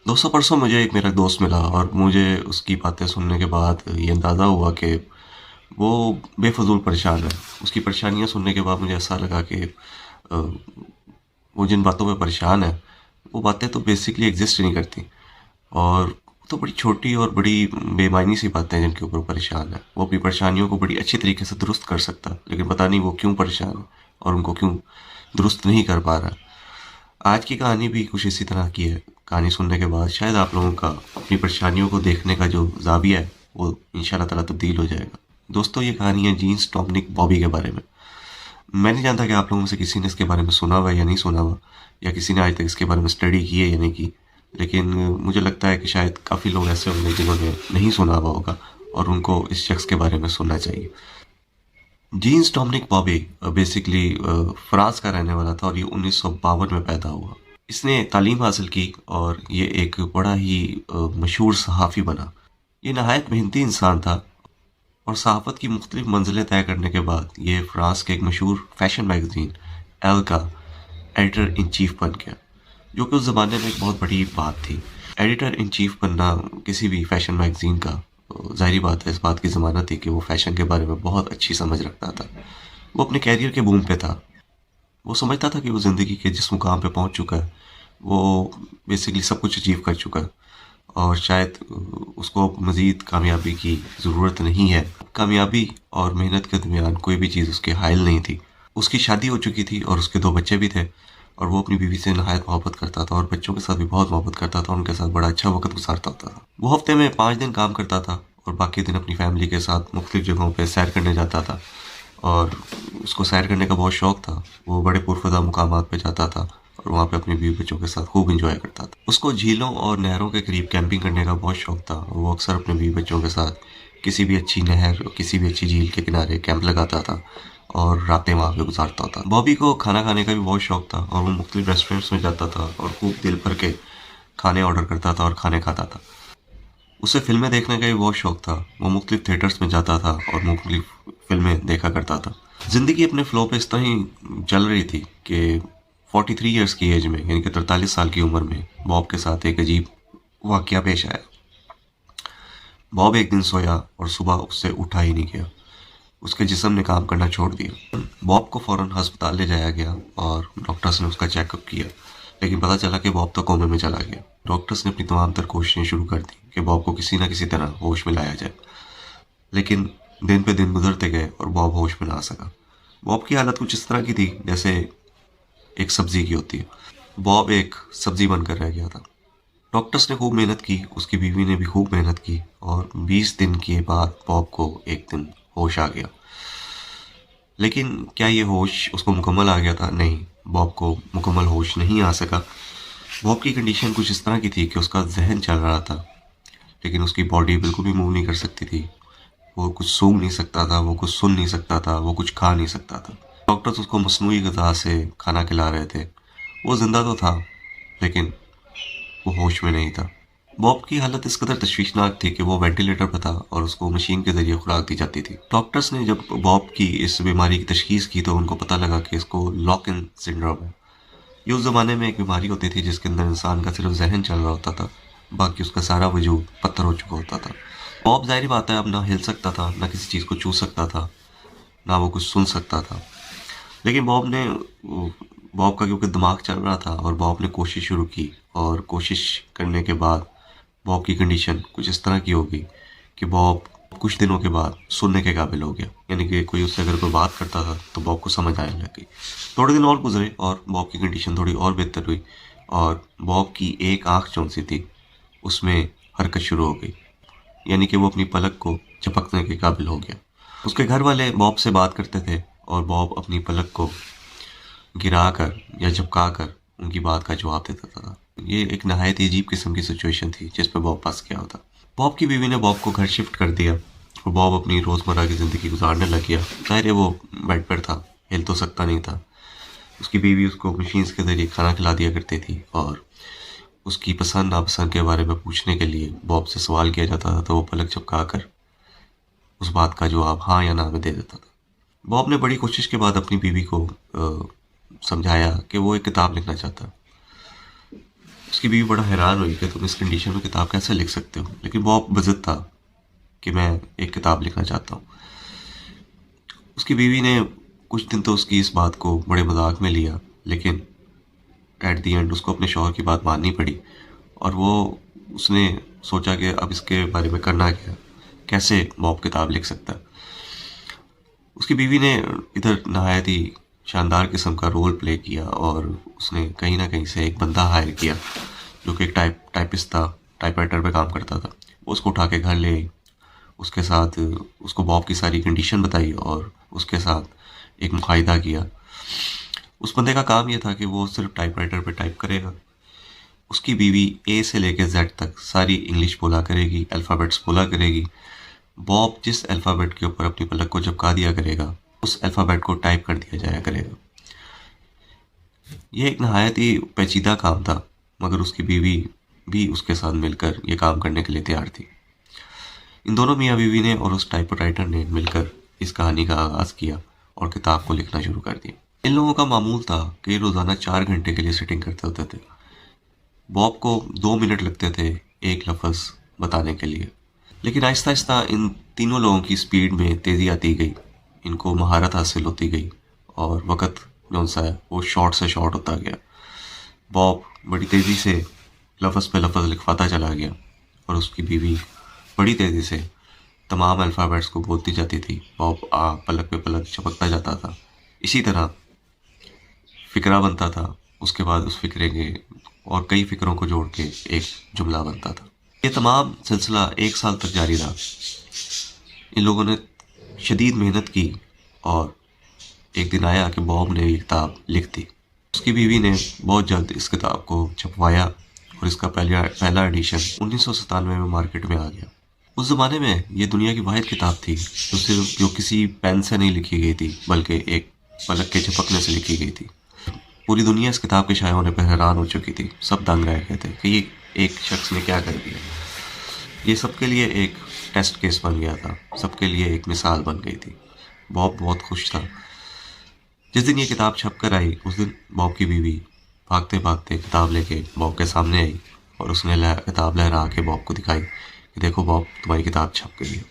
दोस्तों परसों मुझे एक मेरा दोस्त मिला और मुझे उसकी बातें सुनने के बाद ये अंदाज़ा हुआ कि वो बेफजूल परेशान है। उसकी परेशानियां सुनने के बाद मुझे ऐसा लगा कि वो जिन बातों में परेशान है वो बातें तो बेसिकली एग्जिस्ट नहीं करती। और तो बड़ी छोटी और बड़ी बेमायनी सी बातें हैं जिनके ऊपर वो परेशान है। वो अपनी परेशानियों को बड़ी अच्छी तरीके से दुरुस्त कर सकता, लेकिन पता नहीं वो क्यों परेशान है और उनको क्यों दुरुस्त नहीं कर पा रहा। आज की कहानी भी कुछ इसी तरह की है। कहानी सुनने के बाद शायद आप लोगों का अपनी परेशानियों को देखने का जो ज़ाविया है वो इंशाल्लाह ताला तब्दील हो जाएगा। दोस्तों ये कहानी है जीन्स टॉमनिक बॉबी के बारे में। मैं नहीं जानता कि आप लोगों में से किसी ने इसके बारे में सुना हुआ या नहीं सुना हुआ, या किसी ने आज तक इसके बारे में स्टडी की है या नहीं की। लेकिन मुझे लगता है कि शायद काफ़ी लोग ऐसे होंगे जिन्होंने नहीं सुना हुआ होगा और उनको इस शख्स के बारे में सुनना चाहिए। Jean Dominique Bauby basically France का रहने वाला था और ये 1952 में पैदा हुआ। इसने तालीम हासिल की और ये एक बड़ा ही मशहूर सहाफ़ी बना। ये नहायत मेहनती इंसान था और सहाफ़त की मुख्तलिफ मंजिलें तय करने के बाद ये फ्रांस के एक मशहूर फैशन मैगज़ीन एल का एडिटर इन चीफ बन गया, जो कि उस ज़माने में एक बहुत बड़ी बात थी। एडिटर इन चीफ बनना किसी भी फैशन मैगज़ीन का ज़ाहिरी बात है, इस बात की ज़मानत थी कि वो फैशन के बारे में बहुत अच्छी समझ रखता था। वो अपने कैरियर के बूम पे था। वो समझता था कि वो ज़िंदगी के जिस मुकाम पे पहुंच चुका है वो बेसिकली सब कुछ अचीव कर चुका है और शायद उसको मज़ीद कामयाबी की ज़रूरत नहीं है। कामयाबी और मेहनत के दरमियान कोई भी चीज़ उसके हायल नहीं थी। उसकी शादी हो चुकी थी और उसके 2 बच्चे भी थे और वो अपनी बीवी से नहायत मोहब्बत करता था और बच्चों के साथ भी बहुत मोहब्बत करता था और उनके साथ बड़ा अच्छा वक़्त गुज़ारता था। वो हफ़्ते में 5 दिन काम करता था और बाकी दिन अपनी फ़ैमिली के साथ मुख्तलिफ जगहों पे सैर करने जाता था और उसको सैर करने का बहुत शौक़ था। वो बड़े पुरफ़ज़ा मुकामात पे जाता था और वहाँ पे अपनी बीवी बच्चों के साथ खूब एंजॉय करता था। उसको झीलों और नहरों के करीब कैंपिंग करने का बहुत शौक़ था और वो अक्सर अपने बीवी बच्चों के साथ किसी भी अच्छी नहर और किसी भी अच्छी झील के किनारे कैंप लगाता था और रातें वहाँ पे गुजारता था। बॉबी को खाना खाने का भी बहुत शौक़ था और वो मुख्तलिफ रेस्टोरेंट्स में जाता था और खूब दिल भर के खाने ऑर्डर करता था और खाने खाता था। उसे फ़िल्में देखने का भी बहुत शौक़ था। वो मुख्तलिफ थिएटर्स में जाता था और मुख्तलिफ फ़िल्में देखा करता था। ज़िंदगी अपने फ़्लो पे इस तरह ही चल रही थी कि 43 ईयर्स की एज में, यानी कि 43 साल की उम्र में, बॉब के साथ एक अजीब वाक़या पेश आया। बॉब एक दिन सोया और सुबह उससे उठा ही नहीं गया। उसके जिस्म ने काम करना छोड़ दिया। बॉब को फ़ौरन अस्पताल ले जाया गया और डॉक्टर्स ने उसका चेकअप किया, लेकिन पता चला कि बॉब तो कोमे में चला गया। डॉक्टर्स ने अपनी तमाम तर कोशिशें शुरू कर दी कि बॉब को किसी न किसी तरह होश में लाया जाए, लेकिन दिन पे दिन गुजरते गए और बॉब होश में ना आ सका। बॉब की हालत कुछ इस तरह की थी जैसे एक सब्जी की होती है। बॉब एक सब्जी बनकर रह गया था। डॉक्टर्स ने खूब मेहनत की, उसकी बीवी ने भी खूब मेहनत की और 20 दिन के बाद बॉब को एक दिन होश आ गया। लेकिन क्या ये होश उसको मुकम्मल आ गया था? नहीं, बॉब को मुकम्मल होश नहीं आ सका। बॉब की कंडीशन कुछ इस तरह की थी कि उसका जहन चल रहा था, लेकिन उसकी बॉडी बिल्कुल भी मूव नहीं कर सकती थी। वो कुछ सूंघ नहीं सकता था, वो कुछ सुन नहीं सकता था, वो कुछ खा नहीं सकता था। डॉक्टर्स उसको मसनूई ग़िज़ा से खाना खिला रहे थे। वो ज़िंदा तो था, लेकिन वो होश में नहीं था। बॉब की हालत इस कदर तशवीशनाक थी कि वो वेंटिलेटर पर था और उसको मशीन के ज़रिए खुराक दी जाती थी। डॉक्टर्स ने जब बॉब की इस बीमारी की तशख़ीस की तो उनको पता लगा कि इसको लॉक इन सिंड्रोम है। ये उस ज़माने में एक बीमारी होती थी जिसके अंदर इंसान का सिर्फ जहन चल रहा होता था, बाकी उसका सारा वजूद पत्थर हो चुका होता था। बॉब ज़ाहिर बात है अब ना हिल सकता था, ना किसी चीज़ को छू सकता था, ना वो कुछ सुन सकता था। लेकिन बॉब का क्योंकि दिमाग चल रहा था और बॉब ने कोशिश शुरू की और कोशिश करने के बाद बॉब की कंडीशन कुछ इस तरह की हो गई कि बॉब कुछ दिनों के बाद सुनने के काबिल हो गया। यानी कि कोई उससे अगर कोई बात करता था तो बॉब को समझ आने लग गई। थोड़े दिन और गुजरे और बॉब की कंडीशन थोड़ी और बेहतर हुई और बॉब की एक आँख जौन सी थी उसमें हरकत शुरू हो गई, यानी कि वो अपनी पलक को झपकने के काबिल हो गया। उसके घर वाले बॉब से बात करते थे और बॉब अपनी पलक को गिरा कर या झपका कर उनकी बात का जवाब देता था। ये एक नहायत ही अजीब किस्म की सिचुएशन थी जिस पे बॉब फंस गया होता। बॉब की बीवी ने बॉब को घर शिफ्ट कर दिया और बॉब अपनी रोज़मर्रा की ज़िंदगी गुजारने लग गया। ज़ाहिर है वो बेड पर था, हिल तो सकता नहीं था। उसकी बीवी उसको मशीन्स के ज़रिए खाना खिला दिया करती थी और उसकी पसंद नापसंद के बारे में पूछने के लिए बॉब से सवाल किया जाता था तो वो पलक झपका कर उस बात का जवाब हाँ या ना में दे देता था। बॉब ने बड़ी कोशिश के बाद अपनी बीवी को समझाया कि वो एक किताब लिखना चाहता। उसकी बीवी बड़ा हैरान हुई कि तुम इस कंडीशन में किताब कैसे लिख सकते हो, लेकिन बॉब बज़िद था कि मैं एक किताब लिखना चाहता हूँ। उसकी बीवी ने कुछ दिन तो उसकी इस बात को बड़े मजाक में लिया, लेकिन एट दी एंड उसको अपने शौहर की बात माननी पड़ी और उसने सोचा कि अब इसके बारे में करना क्या, कैसे बॉब किताब लिख सकता है। उसकी बीवी ने इधर नहायत ही शानदार किस्म का रोल प्ले किया और उसने कहीं ना कहीं से एक बंदा हायर किया जो कि एक टाइपिस्ट था, टाइपराइटर पे काम करता था। वो उसको उठा के घर ले आई, उसके साथ उसको बॉब की सारी कंडीशन बताई और उसके साथ एक मुकायदा किया। उस बंदे का काम यह था कि वो सिर्फ टाइपराइटर पे टाइप करेगा, उसकी बीवी ए से लेकर जेड तक सारी इंग्लिश बोला करेगी, अल्फ़ाबेट्स बोला करेगी। बॉब जिस अल्फ़ाबेट के ऊपर अपनी पलक को झपका दिया करेगा, उस अल्फ़ाबेट को टाइप कर दिया जाया करेगा। यह एक नहायत ही पेचीदा काम था, मगर उसकी बीवी भी उसके साथ मिलकर यह काम करने के लिए तैयार थी। इन दोनों मियाँ बीवी ने और उस टाइपराइटर ने मिलकर इस कहानी का आगाज़ किया और किताब को लिखना शुरू कर दिया। इन लोगों का मामूल था कि रोज़ाना 4 घंटे के लिए सिटिंग करते होते थे। बॉब को 2 मिनट लगते थे एक लफ्ज़ बताने के लिए, लेकिन आहिस्ता आहिस्ता इन तीनों लोगों की स्पीड में तेज़ी आती गई, इनको महारत हासिल होती गई और वक़्त जौन सा है वो शॉर्ट से शॉर्ट होता गया। बॉब बड़ी तेज़ी से लफ्ज़ पे लफ्ज़ लिखवाता चला गया और उसकी बीवी बड़ी तेज़ी से तमाम अल्फ़ाबेट्स को बोलती जाती थी। बॉब पलक पे पलक झपकता जाता था। इसी तरह फ़िक्रा बनता था, उसके बाद उस फ़िक्रे के और कई फ़िक्रों को जोड़ के एक जुमला बनता था। ये तमाम सिलसिला 1 साल तक जारी रहा। इन लोगों ने शदीद मेहनत की और एक दिन आया कि बॉब ने ये किताब लिख दी। उसकी बीवी ने बहुत जल्द इस किताब को छपवाया और इसका पहला एडिशन 1997 में मार्केट में आ गया। उस ज़माने में ये दुनिया की वाहिद किताब थी जो किसी पेन से नहीं लिखी गई थी, बल्कि एक पलक के झपकने से लिखी गई थी। पूरी दुनिया इस किताब के शाये होने पर हैरान हो चुकी थी। सब दंग रह गए थे कि ये एक शख्स ने क्या कर दिया। ये सबके लिए एक टेस्ट केस बन गया था, सबके लिए एक मिसाल बन गई थी। बॉब बहुत खुश था। जिस दिन ये किताब छप कर आई, उस दिन बॉब की बीवी भागते भागते किताब लेके बॉब के सामने आई और उसने किताब लहरा के बॉब को दिखाई कि देखो बॉब, तुम्हारी किताब छप गई है।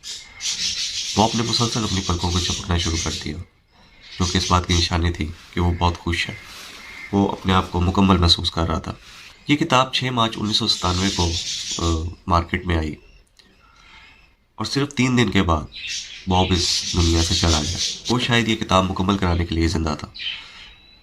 बॉब ने मुसलसल अपनी पलकों को झपकना शुरू कर दिया, जो कि इस बात की निशानी थी कि वो बहुत खुश है। वो अपने आप को मुकम्मल महसूस कर रहा था। ये किताब 6 मार्च 1997 को मार्केट में आई और सिर्फ 3 दिन के बाद बॉब इस दुनिया से चला गया। वो शायद ये किताब मुकम्मल कराने के लिए ज़िंदा था।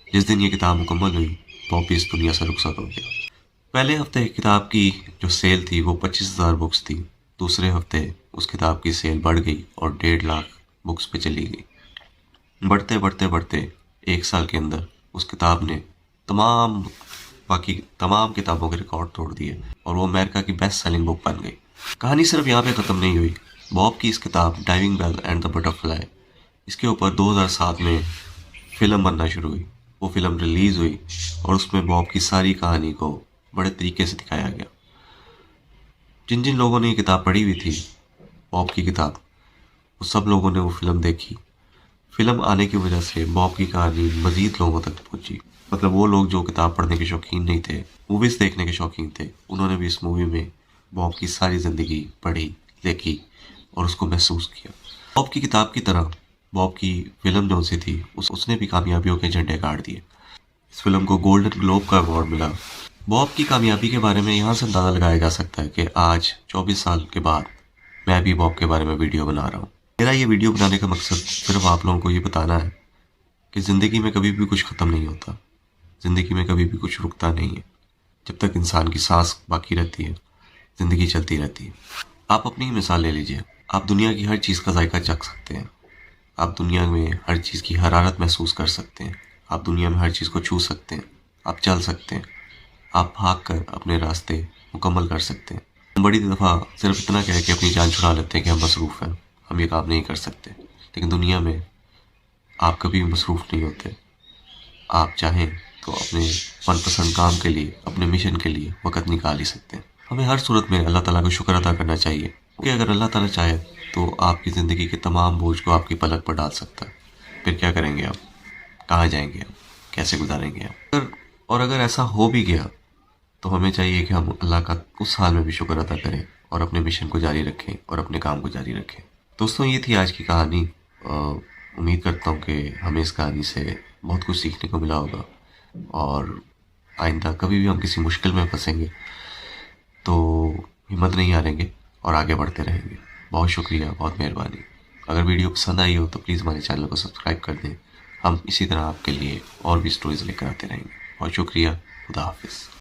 जिस दिन ये किताब मुकम्मल हुई, बॉब भी इस दुनिया से रुखसत हो गया। पहले हफ्ते किताब की जो सेल थी वो 25,000 बुक्स थी। दूसरे हफ्ते उस किताब की सेल बढ़ गई और 1.5 लाख बुक्स पे चली गई। बढ़ते बढ़ते बढ़ते 1 साल के अंदर उस किताब ने बाकी तमाम किताबों के रिकॉर्ड तोड़ दिए और वो अमेरिका की बेस्ट सेलिंग बुक बन गई। कहानी सिर्फ यहाँ पे ख़त्म नहीं हुई। बॉब की इस किताब diving bell and the butterfly, इसके ऊपर 2007 में फ़िल्म बनना शुरू हुई। वो फ़िल्म रिलीज़ हुई और उसमें बॉब की सारी कहानी को बड़े तरीके से दिखाया गया। जिन जिन लोगों ने ये किताब पढ़ी हुई थी, बॉब की किताब, वो सब लोगों ने वो फ़िल्म देखी। फ़िल्म आने की वजह से बॉब की कहानी मज़ीद लोगों तक पहुँची। मतलब वो लोग जो किताब पढ़ने के शौकीन नहीं थे, मूवीज़ देखने के शौकीन थे, उन्होंने भी इस मूवी में बॉब की सारी ज़िंदगी पढ़ी, देखी और उसको महसूस किया। बॉब की किताब की तरह बॉब की फ़िल्म जो सी थी, उसने भी कामयाबियों के झंडे गाड़ दिए। इस फिल्म को गोल्डन ग्लोब का अवार्ड मिला। बॉब की कामयाबी के बारे में यहाँ से अंदाज़ा लगाया जा सकता है कि आज 24 साल के बाद मैं भी बॉब के बारे में वीडियो बना रहा हूँ। मेरा ये वीडियो बनाने का मकसद सिर्फ आप लोगों को ये बताना है कि ज़िंदगी में कभी भी कुछ ख़त्म नहीं होता, ज़िंदगी में कभी भी कुछ रुकता नहीं है। जब तक इंसान की सांस बाकी रहती है, ज़िंदगी चलती रहती है। आप अपनी ही मिसाल ले लीजिए। आप दुनिया की हर चीज़ का जायका चख सकते हैं, आप दुनिया में हर चीज़ की हरारत महसूस कर सकते हैं, आप दुनिया में हर चीज़ को छू सकते हैं, आप चल सकते हैं, आप भाग कर अपने रास्ते मुकम्मल कर सकते हैं। हम बड़ी दफ़ा सिर्फ इतना कह के अपनी जान छुड़ा लेते हैं कि हम मसरूफ़ हैं, हम ये काम नहीं कर सकते, लेकिन दुनिया में आप कभी भी मसरूफ़ नहीं होते। आप चाहें तो अपने मनपसंद काम के लिए, अपने मिशन के लिए वक़्त निकाल ही सकते हैं। हमें हर सूरत में अल्लाह ताला का शुक्र अदा करना चाहिए, क्योंकि अगर अल्लाह ताला चाहे तो आपकी ज़िंदगी के तमाम बोझ को आपकी पलक पर डाल सकता है। फिर क्या करेंगे आप? कहाँ जाएंगे आप? कैसे गुजारेंगे आप? और अगर ऐसा हो भी गया तो हमें चाहिए कि हम अल्लाह का उस हाल में भी शुक्र अदा करें और अपने मिशन को जारी रखें और अपने काम को जारी रखें। दोस्तों, ये थी आज की कहानी। उम्मीद करता हूँ कि हमें इस कहानी से बहुत कुछ सीखने को मिला होगा और आइंदा कभी भी हम किसी मुश्किल में फंसेंगे तो हिम्मत नहीं हारेंगे और आगे बढ़ते रहेंगे। बहुत शुक्रिया, बहुत मेहरबानी। अगर वीडियो पसंद आई हो तो प्लीज़ हमारे चैनल को सब्सक्राइब कर दें। हम इसी तरह आपके लिए और भी स्टोरीज़ लेकर आते रहेंगे। बहुत शुक्रिया। खुदा हाफिज़।